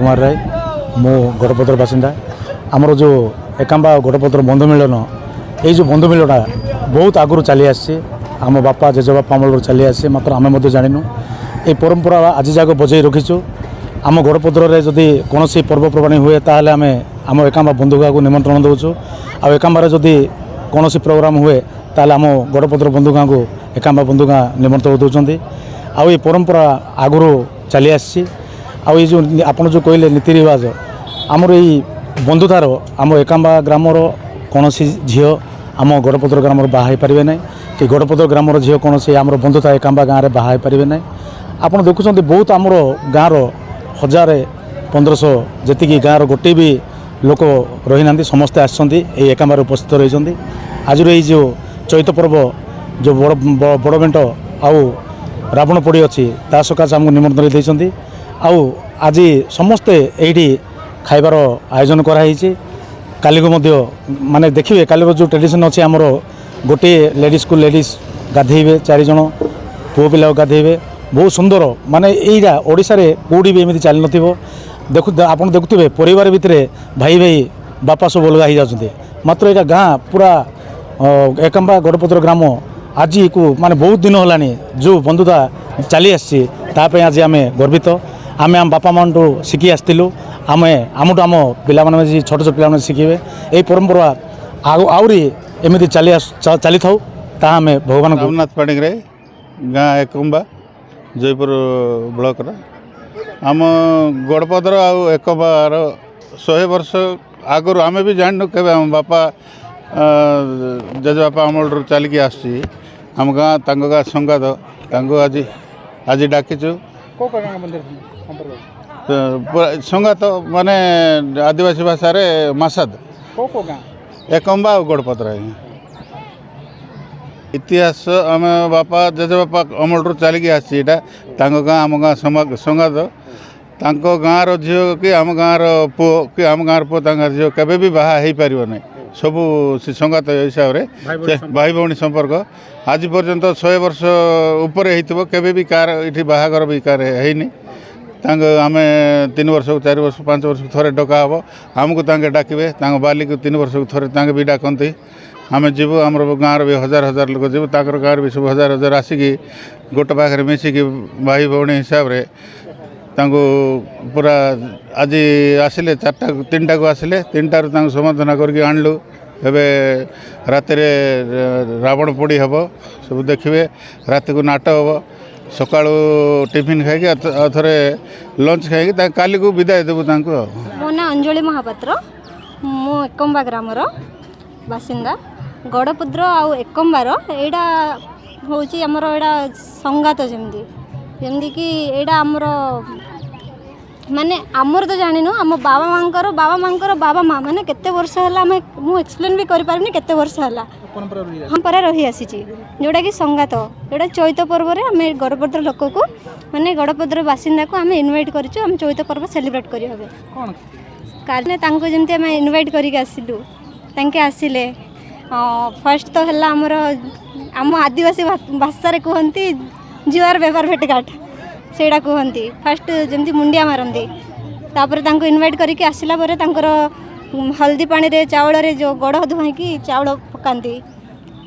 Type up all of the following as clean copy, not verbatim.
कुमार राय मो गड़पत्र बासिंदा आमर जो एकांबा गड़पत्र बंधु मिलन ये जो बंधु मिलना बहुत आगु चली आम बापा जेजेबापा अमल चली आसी मात्र आम जानू ये परंपरा आज जाक बजाई रखीचु आम गड़पत्र जदि कौन पर्वपर्वाणी हुए ताल आम आम एकांबा बंधुगा को निमंत्रण दौचु आकांबार जदि कौन प्रोग्राम हुए ताल आम गड़पत्र बंधुगा को एकांबा बंधुगा निमंत्रण दौरान आउ ये परंपरा आगु चली आसी आई जो आपड़ जो कहले नीति रिवाज आमर यही बंधुतार आम एकांबा ग्रामर कौन झील आम गड़पत्र ग्राम बाहा पारे ना कि गड़पत्र ग्रामर झील कौन आम बंधुता एकांबा गाँव में बाहा पारे ना आप देखुं बहुत आमर गाँव 1000-1500 जी गाँव गोटे भी लोक रही ना समस्ते आसछन्ति एकांबार उपस्थित रही आज जो चैत पर्व जो बड़ बेंट आउ रावण पोड़ी अच्छी ता सकाशे आमको निमंत्रण देते आउ आज समस्ते ये खाइबार आयोजन कराई काली को माने देखिए काली जो ट्रेडिशन अच्छी आमर गोटे लेडीज को लेडीज गाधेबे 4 जन पुओ पिला गाधेबे बहुत सुंदर माने यहीटा ओडिशा रे कोड़ी भी एमती चली न देखु आप देखुवे परिवार भितर भाई भाई बापा सब अलग हो जाते मात्र यहाँ गाँ पूरा एकांबा गड़पत्र ग्राम आज को माने बहुत दिन होलानी जो बंधुता चली आसपे आज आम गर्वित आम आम बापा मान शिखी आसलु आम आम पिला छोट छोट पिला शिखे यही परंपरा आहरी एमती चली था आम भगवान रामनाथ पाणिग्राही गाँ एकांबा जयपुर ब्लॉक आम गड़पत्र आउ एकांबार 100 वर्ष आगु आम भी जानू के आम बापा जेजेबापा अमल चलिकी आम गाँ गाँ संगाद आज आज डाकिचु संगात माने आदिवासी भाषा रे मासाद एकांबा और गड़पत्र इतिहास आम बापा जेजेबापा अमल चलिकी आटा गाँ आम गाँ संगाद गाँव झील कि आम गाँव पुओ कि आम गाँव पुओ झील केवे भी बाहा हो पार ना सबू से संगात हिसाब से भाई भौणी संपर्क आज पर्यंत 100 वर्ष उपर केवे भी कार ये बाहागर भी कार है आम 3 वर्ष 4 वर्ष 5 वर्ष थोड़े डका हम आमको डाके बाली को 3 वर्ष थोड़े भी डाकती आम जीव आम गाँव भी 1000 लोक जीव गाँव भी सब 1000 आसिकी गोटे पाखे मिसिकी भाई भौणी हिसाब से पूरा आज आसिले 3टा को आसिले 3टारू समाधान करके आणलु एवं राति रावण पोड़ी हम सब देखिए राति को नाट हम सका टिफिन खाई थे लंच खाई काली को विदाय देवु मो ना अंजलि महापात्र मो एकांबा ग्रामर बासिंदा गड़पत्र आउ एकांबार एटा होची हमर एटा संगात जमती कि एटा हमर माने आमर तो जानिनु आम बाबा मांकर बाबा माँ माने केते वर्ष है मु एक्सप्लेन भी करि पारनी केते वर्ष है हम पर रही आसी जोटा कि संगात जोटा चैत पर्व रे आम गड़पत्र लोक को माने गड़पत्र बासिंदा को आम इनवाइट करिछु आम चैत पर्व सेलिब्रेट करी हबे कोन काले तांको जेमते आम इनवाइट करिक आसिलु तांके आसिले फर्स्ट तो हला हमर आम आदिवासी भाषा रे कहंती जुआर व्यवहार भेटघाट सेटा कहती फास्ट जमी मुंडिया मारती तापर तांको इनवाइट करके आसला परे तांकर हल्दी पानी रे चावल रे जो गड़ धुआईकी चावल पकाती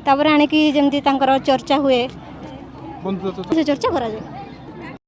तापर आनिकी जमी तांकर चर्चा हुए चर्चा करा जाए।